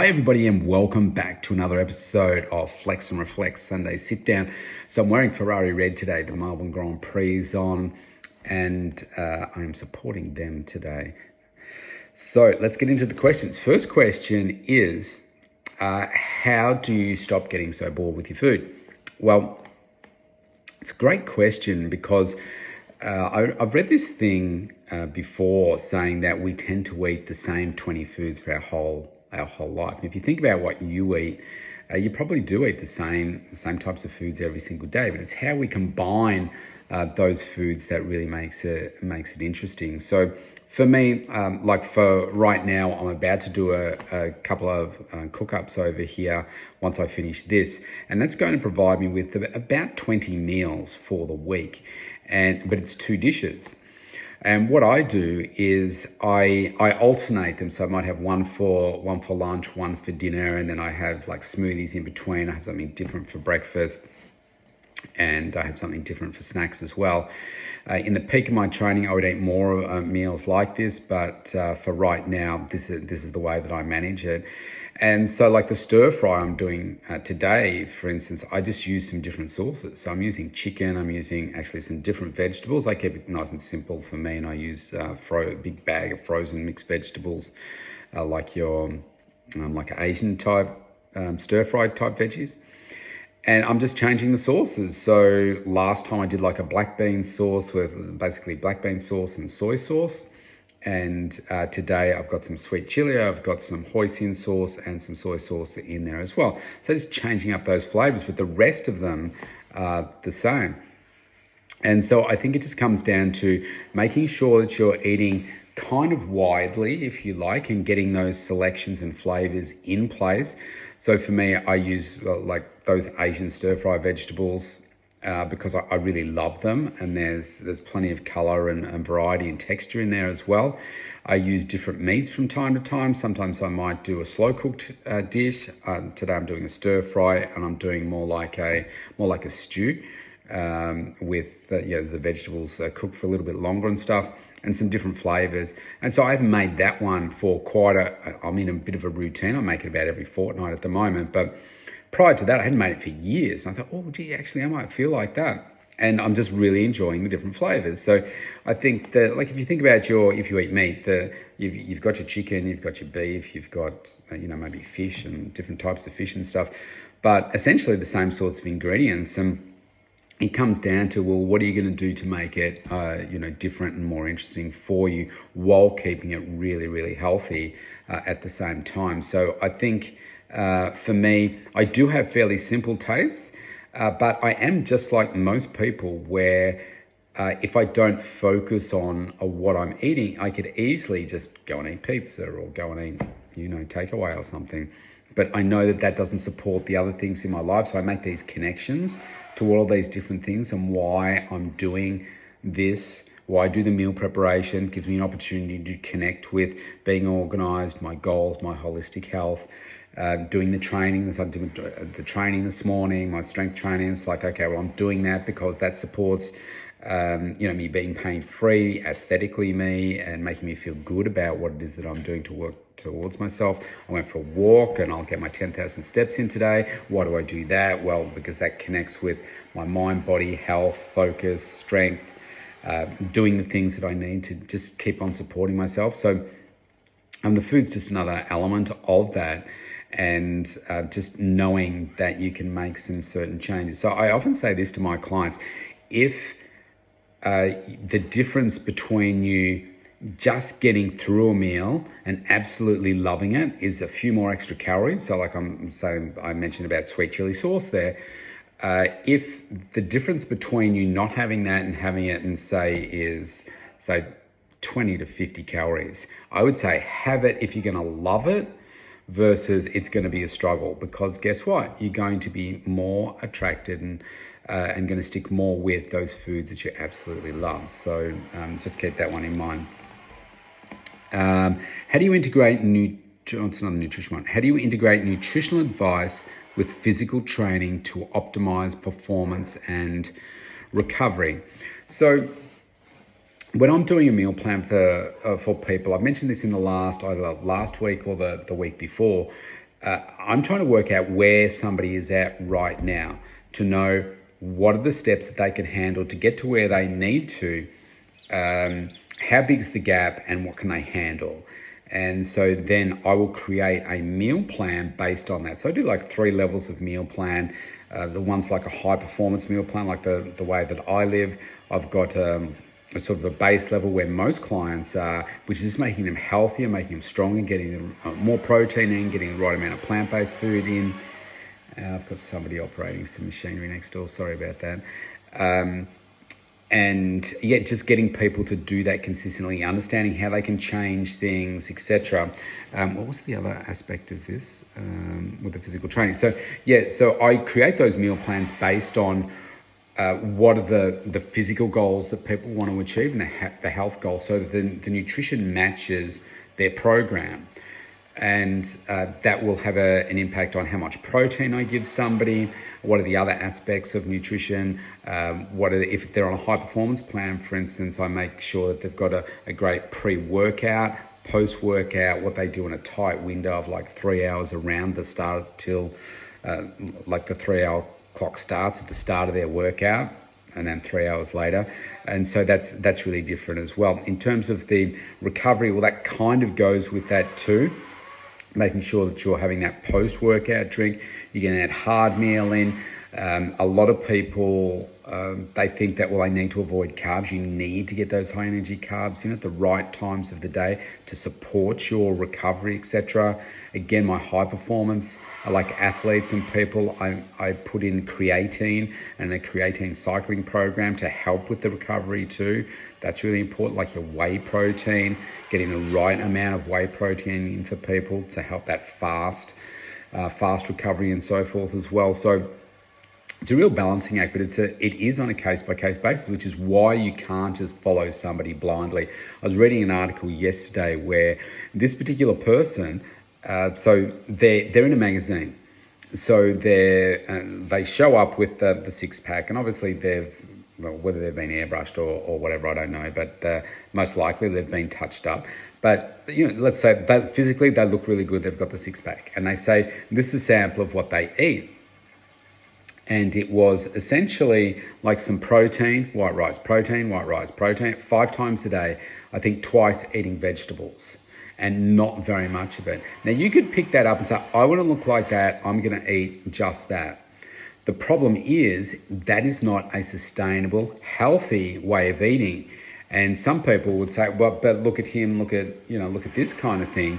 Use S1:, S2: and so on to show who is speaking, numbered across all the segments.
S1: Hi everybody and welcome back to another episode of Flex and Reflect Sunday Sit Down. So I'm wearing Ferrari red today, the Melbourne Grand Prix is on, and I am supporting them today. So let's get into the questions. First question is, how do you stop getting so bored with your food? Well, it's a great question because I've read this thing before saying that we tend to eat the same 20 foods for our whole life. And if you think about what you eat, you probably do eat the same types of foods every single day. But it's how we combine those foods that really makes it interesting. So for me, like for right now, I'm about to do a couple of cook-ups over here once I finish this, and that's going to provide me with about 20 meals for the week, but it's 2 dishes. And what I do is I alternate them. So I might have one for lunch, one for dinner, and then I have like smoothies in between. I have something different for breakfast, and I have something different for snacks as well. In the peak of my training, I would eat more meals like this, but for right now, this is the way that I manage it. And so like the stir fry I'm doing today, for instance, I just use some different sauces. So I'm using chicken, I'm using actually some different vegetables. I keep it nice and simple for me, and I use a big bag of frozen mixed vegetables, like your like Asian type stir fry type veggies. And I'm just changing the sauces. So last time I did like a black bean sauce with basically black bean sauce and soy sauce. And today I've got some sweet chili, I've got some hoisin sauce and some soy sauce in there as well. So just changing up those flavors, but the rest of them are the same. And so I think it just comes down to making sure that you're eating kind of widely, if you like, and getting those selections and flavors in place. So for me, I use like those Asian stir-fry vegetables because I really love them, and there's plenty of color and variety and texture in there as well. I use different meats from time to time. Sometimes I might do a slow-cooked dish. Today I'm doing a stir-fry, and I'm doing more like a stew. With the vegetables cooked for a little bit longer and stuff, and some different flavors. And so I haven't made that one for I'm in a bit of a routine. I make it about every fortnight at the moment, but prior to that, I hadn't made it for years. And I thought, oh, gee, actually, I might feel like that. And I'm just really enjoying the different flavors. So I think that, like, if you think about if you eat meat, you've got your chicken, you've got your beef, you've got, maybe fish and different types of fish and stuff, but essentially the same sorts of ingredients. And it comes down to, well, what are you going to do to make it, different and more interesting for you while keeping it really, really healthy at the same time. So I think for me, I do have fairly simple tastes, but I am just like most people where if I don't focus on what I'm eating, I could easily just go and eat pizza or go and eat, takeaway or something. But I know that doesn't support the other things in my life. So I make these connections to all of these different things and why I'm doing this, why I do the meal preparation, gives me an opportunity to connect with being organized, my goals, my holistic health, doing the training. I did the training this morning, my strength training. It's like, okay, well, I'm doing that because that supports me being pain-free, aesthetically me, and making me feel good about what it is that I'm doing to work towards myself. I went for a walk and I'll get my 10,000 steps in today. Why do I do that? Well, because that connects with my mind, body, health, focus, strength, doing the things that I need to just keep on supporting myself. So the food's just another element of that. And just knowing that you can make some certain changes. So I often say this to my clients: if the difference between you just getting through a meal and absolutely loving it is a few more extra calories. So like I mentioned about sweet chili sauce there. If the difference between you not having that and having it and is 20 to 50 calories, I would say have it if you're going to love it versus it's going to be a struggle, because guess what? You're going to be more attracted and going to stick more with those foods that you absolutely love. So just keep that one in mind. How do you integrate it's another nutrition one. How do you integrate nutritional advice with physical training to optimize performance and recovery? So when I'm doing a meal plan for people, I've mentioned this in the last week or the week before, I'm trying to work out where somebody is at right now to know what are the steps that they can handle to get to where they need to. How big's the gap and what can they handle? And so then I will create a meal plan based on that. So I do like 3 levels of meal plan. The one's like a high performance meal plan, like the way that I live. I've got a sort of a base level where most clients are, which is just making them healthier, making them stronger, getting them more protein in, getting the right amount of plant-based food in. I've got somebody operating some machinery next door. Sorry about that. And yeah, just getting people to do that consistently, understanding how they can change things, etc. What was the other aspect of this with the physical training? So yeah, so I create those meal plans based on what are the physical goals that people want to achieve and the health goals, so that the nutrition matches their program. And that will have an impact on how much protein I give somebody, what are the other aspects of nutrition, if they're on a high performance plan, for instance, I make sure that they've got a great pre-workout, post-workout, what they do in a tight window of like 3 hours around the start till like the 3-hour clock starts at the start of their workout, and then 3 hours later. And so that's really different as well. In terms of the recovery, well, that kind of goes with that too. Making sure that you're having that post-workout drink, you're getting that hard meal in. A lot of people, they think that, well, I need to avoid carbs. You need to get those high energy carbs in at the right times of the day to support your recovery, etc. Again, my high performance, I like athletes and people, I put in creatine and a creatine cycling program to help with the recovery too. That's really important, like your whey protein, getting the right amount of whey protein in for people to help that fast recovery and so forth as well. So it's a real balancing act, but it is on a case-by-case basis, which is why you can't just follow somebody blindly. I was reading an article yesterday where this particular person, so they're in a magazine. So they show up with the six-pack, and obviously whether they've been airbrushed or whatever, I don't know, but most likely they've been touched up. But let's say that physically they look really good, they've got the six-pack, and they say this is a sample of what they eat. And it was essentially like some protein, white rice, 5 times a day, I think twice eating vegetables, and not very much of it. Now you could pick that up and say, I want to look like that, I'm going to eat just that. The problem is that is not a sustainable, healthy way of eating. And some people would say, well, but look at him, look at this kind of thing.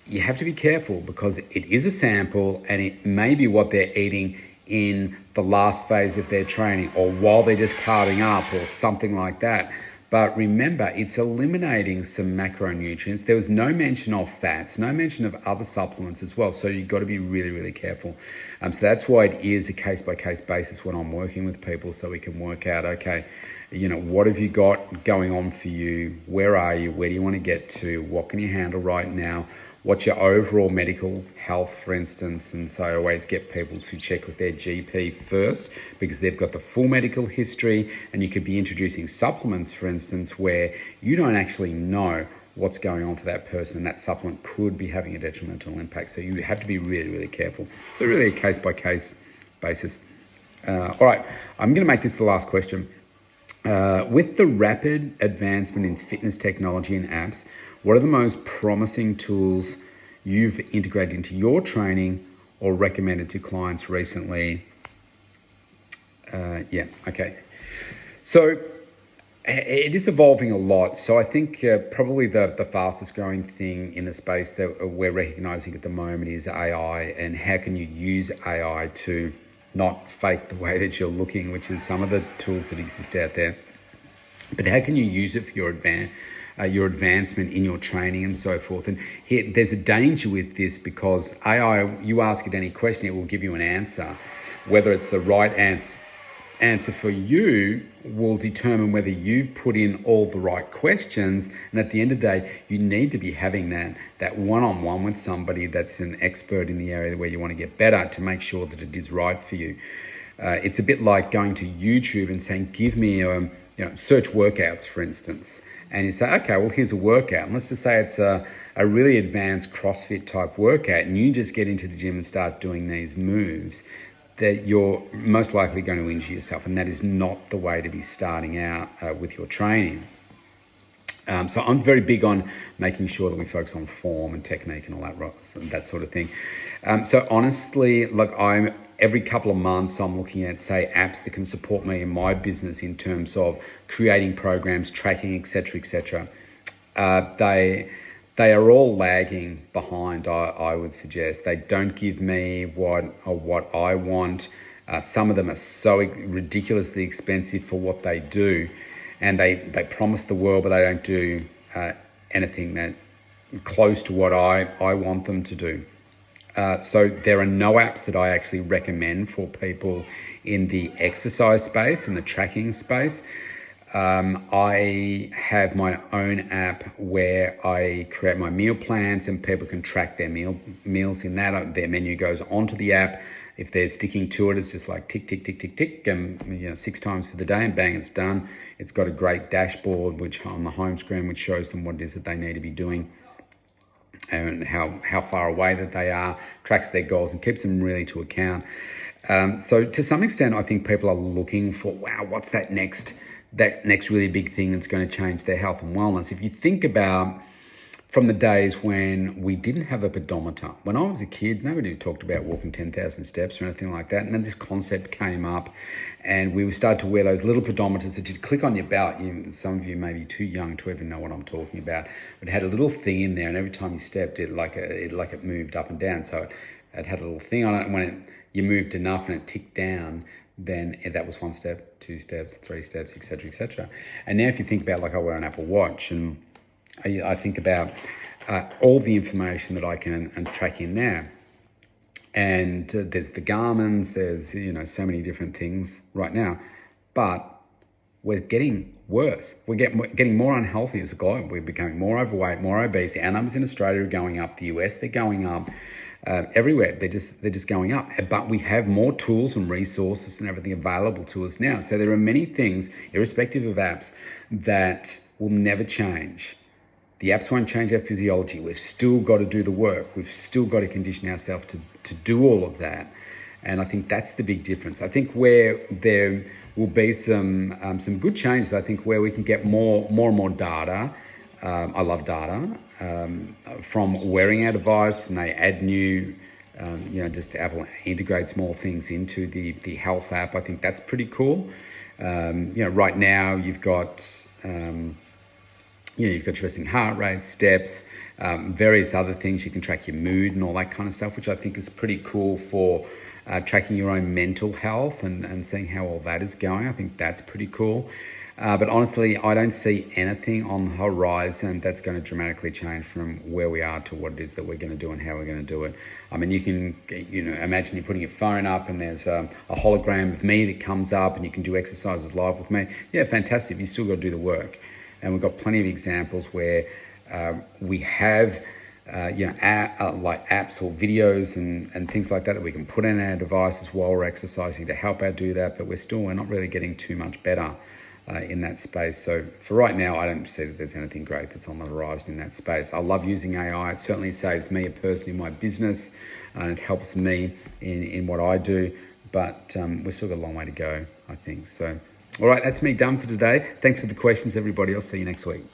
S1: You have to be careful because it is a sample, and it may be what they're eating in the last phase of their training, or while they're just carving up or something like that. But remember, it's eliminating some macronutrients. There was no mention of fats, no mention of other supplements as well. So you've got to be really, really careful. So that's why it is a case-by-case basis when I'm working with people, so we can work out, okay, what have you got going on for you? Where are you? Where do you want to get to? What can you handle right now? What's your overall medical health, for instance? And so I always get people to check with their GP first, because they've got the full medical history, and you could be introducing supplements, for instance, where you don't actually know what's going on for that person. That supplement could be having a detrimental impact. So you have to be really, really careful. So really a case-by-case basis. All right, I'm going to make this the last question. With the rapid advancement in fitness technology and apps, what are the most promising tools you've integrated into your training or recommended to clients recently? Okay. So it is evolving a lot. So I think probably the fastest growing thing in the space that we're recognizing at the moment is AI, and how can you use AI to not fake the way that you're looking, which is some of the tools that exist out there. But how can you use it for your advancement in your training and so forth? And here, there's a danger with this, because AI, you ask it any question, it will give you an answer. Whether it's the right answer for you will determine whether you've put in all the right questions. And at the end of the day, you need to be having that one-on-one with somebody that's an expert in the area where you want to get better, to make sure that it is right for you. It's a bit like going to YouTube and saying, give me search workouts, for instance, and you say, okay, well, here's a workout. And let's just say it's a really advanced CrossFit type workout, and you just get into the gym and start doing these moves, that you're most likely going to injure yourself. And that is not the way to be starting out with your training. So I'm very big on making sure that we focus on form and technique and all that sort of thing. So honestly, look, every couple of months I'm looking at, say, apps that can support me in my business in terms of creating programs, tracking, etc., etc. They are all lagging behind. I would suggest they don't give me what I want. Some of them are so ridiculously expensive for what they do. And they promise the world, but they don't do anything that close to what I want them to do. So there are no apps that I actually recommend for people in the exercise space, in the tracking space. I have my own app where I create my meal plans and people can track their meals in that. Their menu goes onto the app. If they're sticking to it, it's just like tick, tick, tick, tick, tick, and 6 times for the day, and bang, it's done. It's got a great dashboard which on the home screen, which shows them what it is that they need to be doing and how far away that they are, tracks their goals and keeps them really to account. So to some extent, I think people are looking for, wow, what's that next really big thing that's going to change their health and wellness? If you think about from the days when we didn't have a pedometer. When I was a kid, nobody talked about walking 10,000 steps or anything like that. And then this concept came up and we started to wear those little pedometers that you'd click on your belt. Some of you may be too young to even know what I'm talking about. But it had a little thing in there, and every time you stepped, it moved up and down. So it had a little thing on it, and when you moved enough and it ticked down, then that was 1 step, 2 steps, 3 steps, etc., etc. And now if you think about, like, I wear an Apple Watch, and I think about all the information that I can track in there. And there's the Garmin's, there's, so many different things right now. But we're getting worse. We're getting more unhealthy as a globe. We're becoming more overweight, more obese. Our numbers in Australia are going up. The US, they're going up. Everywhere, they're just going up. But we have more tools and resources and everything available to us now. So there are many things, irrespective of apps, that will never change. The apps won't change our physiology. We've still got to do the work. We've still got to condition ourselves to do all of that. And I think that's the big difference. I think where there will be some good changes, I think where we can get more and more data. I love data from wearing our device, and they add new, just Apple integrates more things into the health app. I think that's pretty cool. Right now you've got you've got your resting heart rate, steps, various other things. You can track your mood and all that kind of stuff, which I think is pretty cool for tracking your own mental health and seeing how all that is going. I think that's pretty cool. But honestly, I don't see anything on the horizon that's going to dramatically change from where we are to what it is that we're going to do and how we're going to do it. I mean, you can, imagine you're putting your phone up and there's a hologram of me that comes up and you can do exercises live with me. Yeah, fantastic. You still got to do the work. And we've got plenty of examples where we have like apps or videos and things like that we can put in our devices while we're exercising to help out do that. But we're not really getting too much better in that space. So for right now, I don't see that there's anything great that's on the horizon in that space. I love using AI. It certainly saves me personally in my business, and it helps me in what I do. But we've still got a long way to go, I think. So, all right, that's me done for today. Thanks for the questions, everybody. I'll see you next week.